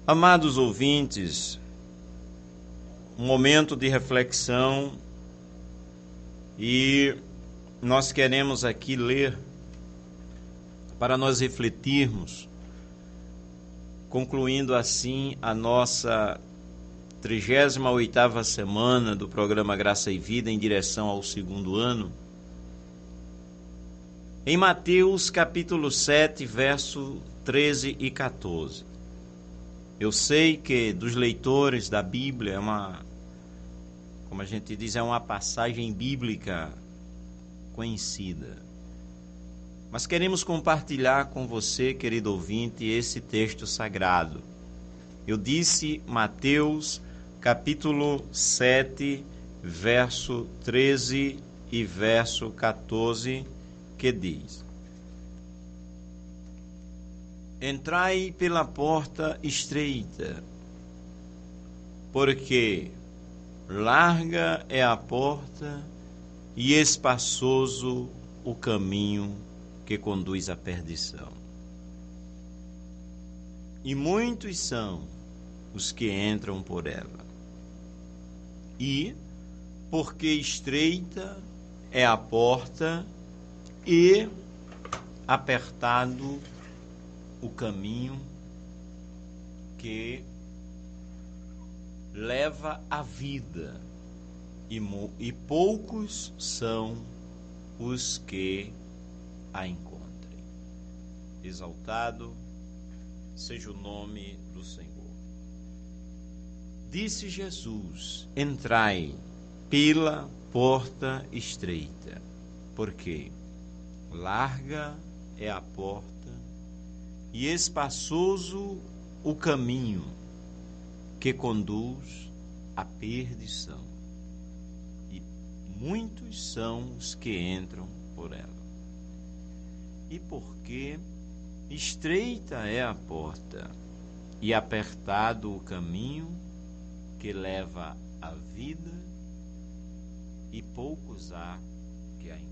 Amados ouvintes, um momento de reflexão e nós queremos aqui ler para nós refletirmos, concluindo assim a nossa 38ª semana do programa Graça e Vida em direção ao segundo ano, em Mateus capítulo 7, verso 13 e 14. Eu sei que dos leitores da Bíblia como a gente diz, é uma passagem bíblica conhecida. Mas queremos compartilhar com você, querido ouvinte, esse texto sagrado. Eu disse Mateus capítulo 7, verso 13 e verso 14, que diz: Entrai pela porta estreita, porque larga é a porta e espaçoso o caminho que conduz à perdição. E muitos são os que entram por ela. E, porque estreita é a porta e apertado o caminho que leva à vida, e poucos são os que a encontrem. Exaltado seja o nome do Senhor. Disse Jesus: entrai pela porta estreita, porque larga é a porta e espaçoso o caminho que conduz à perdição, e muitos são os que entram por ela. E porque estreita é a porta e apertado o caminho que leva à vida, e poucos há que a encontram.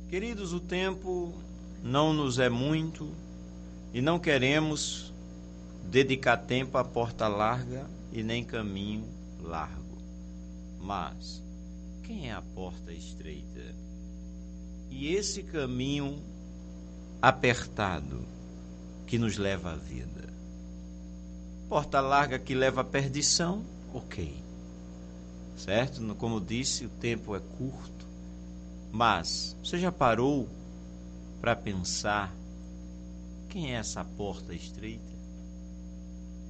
Queridos, o tempo não nos é muito e não queremos dedicar tempo à porta larga e nem caminho largo. Mas quem é a porta estreita? E esse caminho apertado que nos leva à vida? Porta larga que leva à perdição, ok. Certo? Como disse, o tempo é curto. Mas você já parou para pensar quem é essa porta estreita?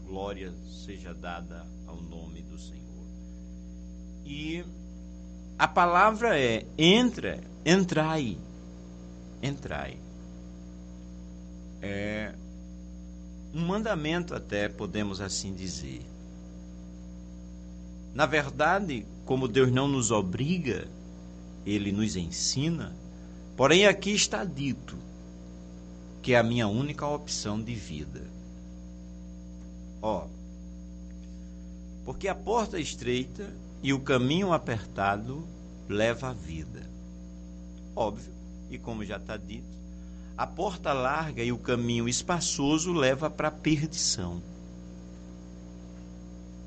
Glória seja dada ao nome do Senhor. E a palavra é entrai. É um mandamento, até podemos assim dizer. Na verdade, como Deus não nos obriga, Ele nos ensina. Porém, aqui está dito que é a minha única opção de vida. Porque a porta estreita e o caminho apertado leva à vida. Óbvio, e como já está dito, a porta larga e o caminho espaçoso leva para a perdição.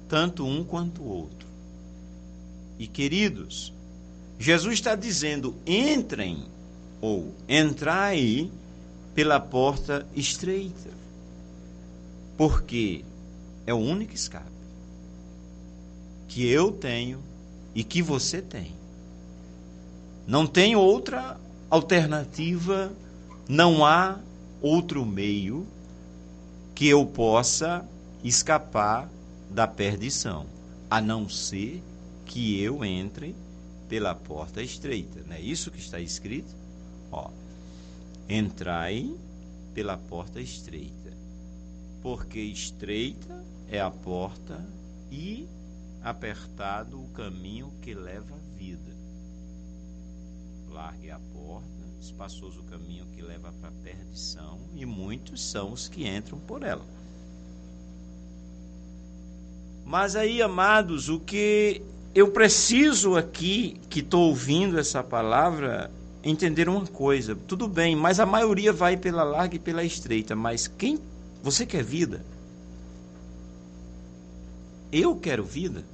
Tanto um quanto o outro. E, queridos, Jesus está dizendo: entrem ou entrai pela porta estreita, porque é o único escape que eu tenho e que você tem. Não tem outra alternativa, não há outro meio que eu possa escapar da perdição, a não ser que eu entre pela porta estreita. Não é isso que está escrito? Entrai pela porta estreita, porque estreita é a porta e apertado o caminho que leva à vida. Larga é a porta, espaçoso o caminho que leva para a perdição, e muitos são os que entram por ela. Mas aí, amados, o que eu preciso aqui, que estou ouvindo essa palavra, entender uma coisa. Tudo bem, mas a maioria vai pela larga e pela estreita. Mas você quer vida? Eu quero vida?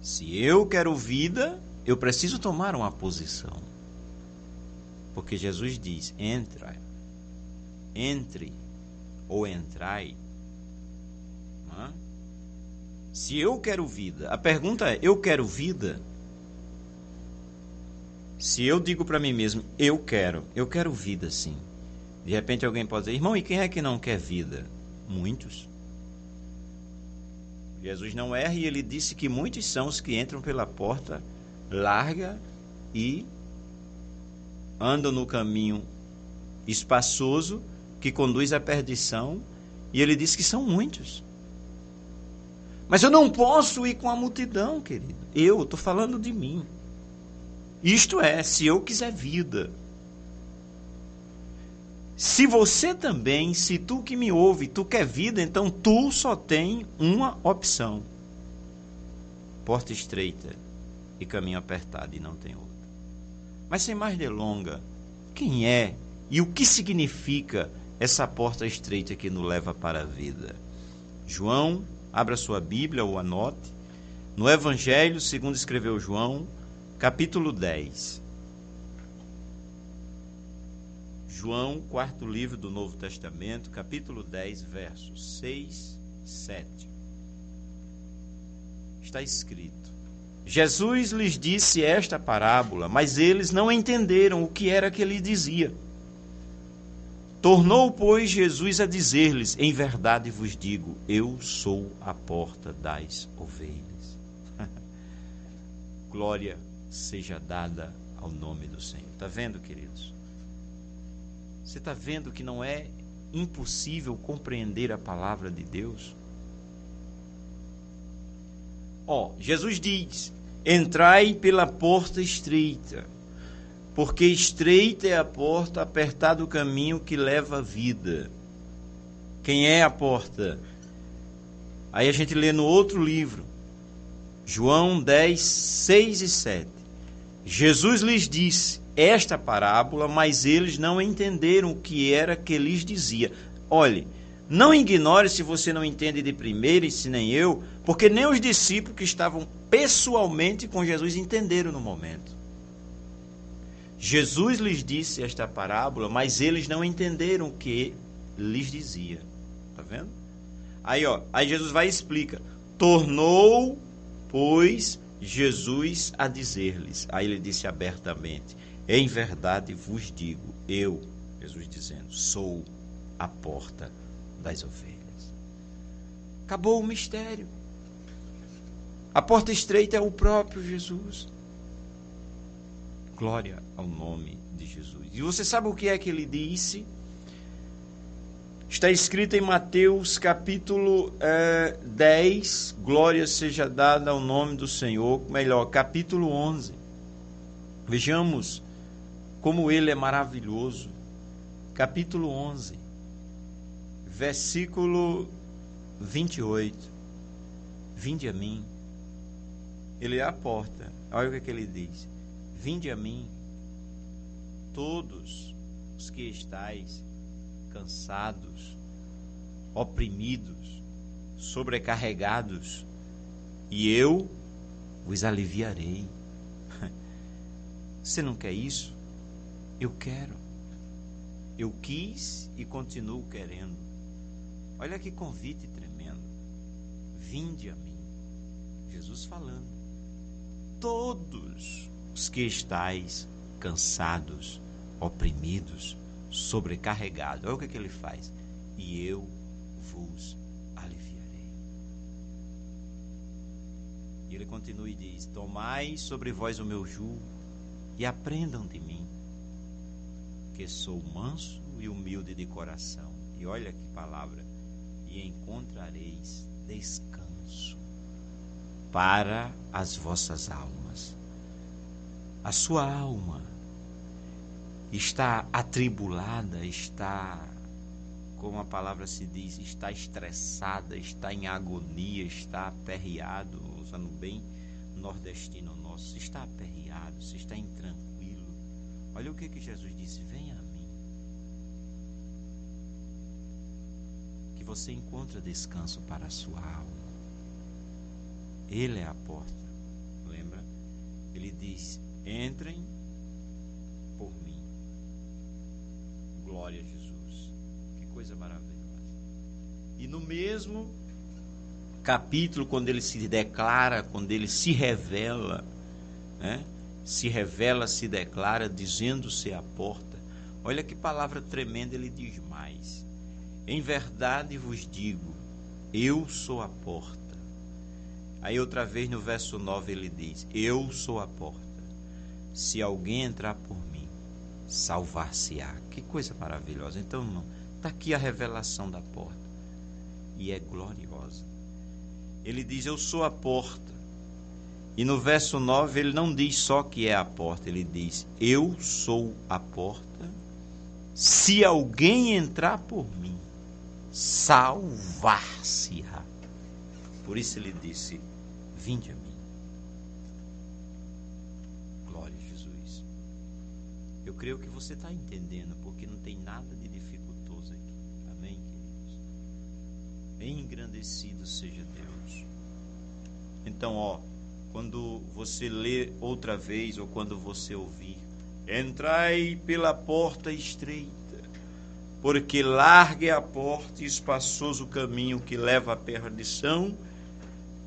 Se eu quero vida, eu preciso tomar uma posição. Porque Jesus diz: entre ou entrai. Se eu quero vida, a pergunta é: eu quero vida? Se eu digo para mim mesmo: eu quero vida, sim. De repente alguém pode dizer: irmão, e quem é que não quer vida? Muitos. Jesus não erra e ele disse que muitos são os que entram pela porta larga e andam no caminho espaçoso que conduz à perdição, e ele disse que são muitos. Mas eu não posso ir com a multidão, querido. Eu estou falando de mim. Isto é, se eu quiser vida. Se você também, se tu que me ouve, tu quer vida, então tu só tem uma opção: porta estreita e caminho apertado, e não tem outra. Mas sem mais delonga, quem é e o que significa essa porta estreita que nos leva para a vida? João, abra sua Bíblia ou anote, no Evangelho segundo escreveu João, capítulo 10. João, quarto livro do Novo Testamento, capítulo 10, versos 6 e 7. Está escrito: Jesus lhes disse esta parábola, mas eles não entenderam o que era que ele dizia. Tornou, pois, Jesus a dizer-lhes: em verdade vos digo, eu sou a porta das ovelhas. Glória seja dada ao nome do Senhor. Está vendo, queridos? Você está vendo que não é impossível compreender a palavra de Deus? Jesus diz: entrai pela porta estreita, porque estreita é a porta, apertado o caminho que leva à vida. Quem é a porta? Aí a gente lê no outro livro, João 10, 6 e 7. Jesus lhes disse esta parábola, mas eles não entenderam o que era que lhes dizia. Olhe, não ignore se você não entende de primeira, e se nem eu, porque nem os discípulos que estavam pessoalmente com Jesus entenderam no momento. Jesus lhes disse esta parábola, mas eles não entenderam o que lhes dizia. Está vendo? Aí Jesus vai e explica. Tornou, pois, Jesus a dizer-lhes. Aí ele disse abertamente: em verdade vos digo, eu, Jesus dizendo, sou a porta das ovelhas. Acabou o mistério. A porta estreita é o próprio Jesus. Glória ao nome de Jesus. E você sabe o que é que ele disse? Está escrito em Mateus capítulo 10, glória seja dada ao nome do Senhor, melhor, capítulo 11. Vejamos como ele é maravilhoso. Capítulo 11, versículo 28. Vinde a mim. Ele é a porta. Olha o que ele diz: vinde a mim, todos os que estáis cansados, oprimidos, sobrecarregados, e eu vos aliviarei. Você não quer isso? Eu quero. Eu quis e continuo querendo. Olha que convite tremendo. Vinde a mim. Jesus falando. Todos os que estáis cansados, oprimidos, sobrecarregados. Olha o que ele faz. E eu vos aliviarei. E ele continua e diz: tomai sobre vós o meu jugo e aprendam de mim, que sou manso e humilde de coração. E olha que palavra. E encontrareis descanso para as vossas almas. A sua alma está atribulada, está, como a palavra se diz, está estressada, está em agonia, está aperreado, usando bem nordestino nosso, está aperreado, se está intranquilo, Olha o que Jesus disse: venha a mim, que você encontra descanso para a sua alma. Ele é a porta. Lembra? Ele diz: entrem por mim. Glória a Jesus. Que coisa maravilhosa. E no mesmo capítulo, quando ele se declara, quando ele se revela, né? Se declara, dizendo ser a porta. Olha que palavra tremenda ele diz mais. Em verdade vos digo, eu sou a porta. Aí outra vez no verso 9 ele diz: eu sou a porta. Se alguém entrar por mim, salvar-se-á. Que coisa maravilhosa. Então, irmão, está aqui a revelação da porta. E é gloriosa. Ele diz: eu sou a porta. E no verso 9 ele não diz só que é a porta, ele diz: eu sou a porta. Se alguém entrar por mim, salvar-se-á. Por isso ele disse: vinde a mim. Glória a Jesus. Eu creio que você está entendendo, porque não tem nada de dificultoso aqui. Amém, queridos? Engrandecido seja Deus. Então, quando você lê outra vez, ou quando você ouvir: entrai pela porta estreita, porque larga é a porta e espaçoso o caminho que leva à perdição,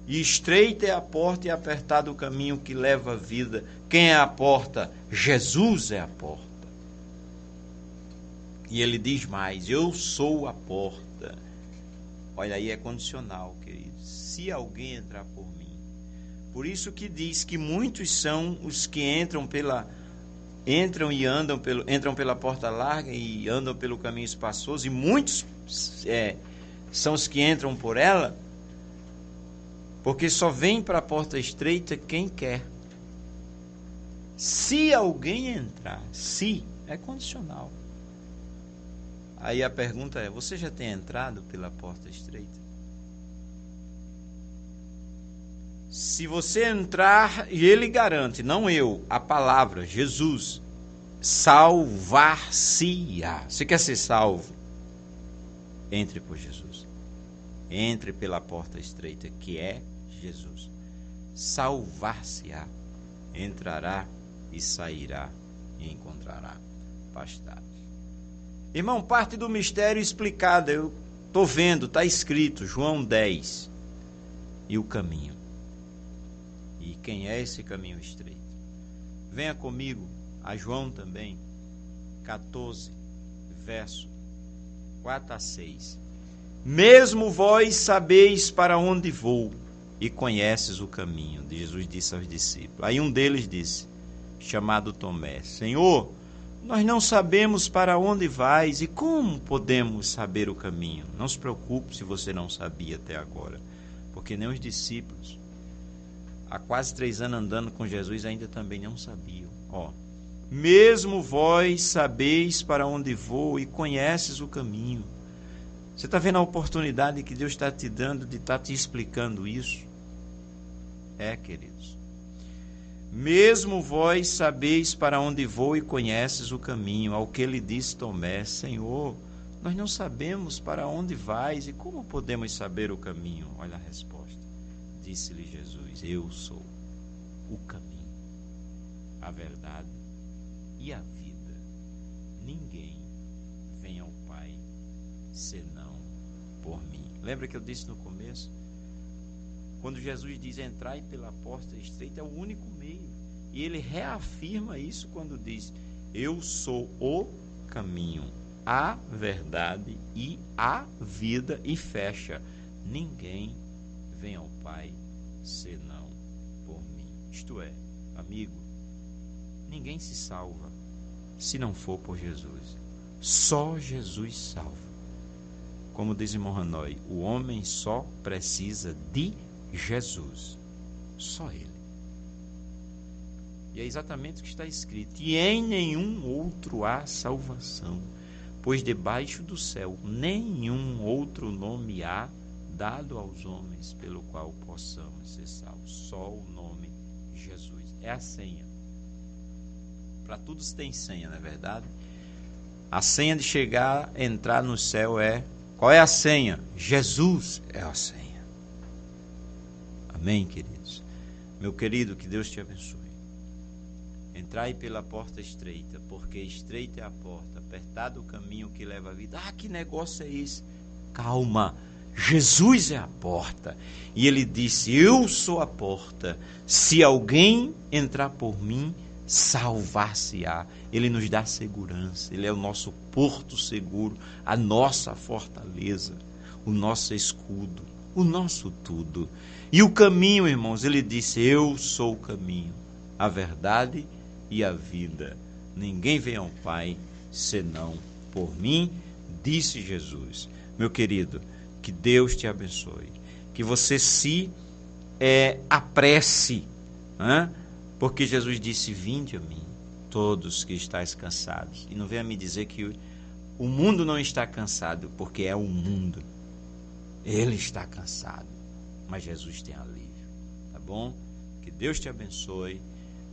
e estreita é a porta e apertado o caminho que leva à vida. Quem é a porta? Jesus é a porta. E ele diz mais: eu sou a porta. Olha aí, é condicional, querido. Se alguém entrar por mim. Por isso que diz que muitos são os que entram pela porta larga e andam pelo caminho espaçoso, e muitos são os que entram por ela, porque só vem para a porta estreita quem quer. Se alguém entrar, se é condicional. Aí a pergunta é: você já tem entrado pela porta estreita? Se você entrar, e ele garante, não eu, a palavra, Jesus, salvar-se-á. Você quer ser salvo? Entre por Jesus. Entre pela porta estreita, que é Jesus. Salvar-se-á. Entrará e sairá e encontrará pastagem. Irmão, parte do mistério explicada, eu estou vendo, está escrito, João 10, e o caminho. E quem é esse caminho estreito? Venha comigo a João também, 14, verso 4 a 6. Mesmo vós sabeis para onde vou e conheces o caminho, Jesus disse aos discípulos. Aí um deles disse, chamado Tomé: Senhor, nós não sabemos para onde vais e como podemos saber o caminho? Não se preocupe se você não sabia até agora, porque nem os discípulos, há quase 3 anos andando com Jesus, ainda também não sabiam. Mesmo vós sabeis para onde vou e conheces o caminho. Você está vendo a oportunidade que Deus está te dando de estar te explicando isso? Queridos. Mesmo vós sabeis para onde vou e conheces o caminho. Ao que ele disse Tomé: Senhor, nós não sabemos para onde vais e como podemos saber o caminho? Olha a resposta. Disse-lhe Jesus: eu sou o caminho, a verdade e a vida. Ninguém vem ao Pai senão por mim. Lembra que eu disse no começo? Quando Jesus diz: entrai pela porta estreita, é o único meio. E ele reafirma isso quando diz: eu sou o caminho, a verdade e a vida. E fecha: ninguém vem ao Pai senão por mim. Isto é, amigo, ninguém se salva se não for por Jesus. Só Jesus salva. Como diz irmão Hanoi, o homem só precisa de Jesus. Só Ele. E é exatamente o que está escrito: e em nenhum outro há salvação, pois debaixo do céu nenhum outro nome há dado aos homens pelo qual possamos ser salvos. Só o nome Jesus. É a senha. Para tudo tem senha, não é verdade? A senha de chegar, entrar no céu é... Qual é a senha? Jesus é a senha. Amém, queridos? Meu querido, que Deus te abençoe. Entrai pela porta estreita, porque estreita é a porta, apertado o caminho que leva à vida. Ah, que negócio é esse? Calma, Jesus é a porta. E ele disse, eu sou a porta. Se alguém entrar por mim, salvar-se-á. Ele nos dá segurança, ele é o nosso porto seguro, a nossa fortaleza, o nosso escudo, o nosso tudo. E o caminho, irmãos, ele disse, eu sou o caminho, a verdade e a vida. Ninguém vem ao Pai senão por mim, disse Jesus. Meu querido, que Deus te abençoe, que você se apresse, porque Jesus disse, vinde a mim, todos que estáis cansados. E não venha me dizer que o mundo não está cansado, porque é o mundo. Ele está cansado, mas Jesus tem alívio, tá bom? Que Deus te abençoe.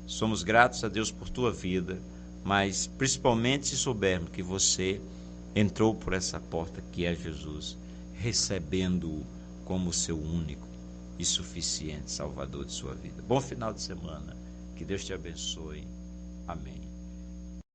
Somos gratos a Deus por tua vida, mas principalmente se soubermos que você entrou por essa porta que é Jesus, recebendo-o como seu único e suficiente Salvador de sua vida. Bom final de semana. Que Deus te abençoe. Amém.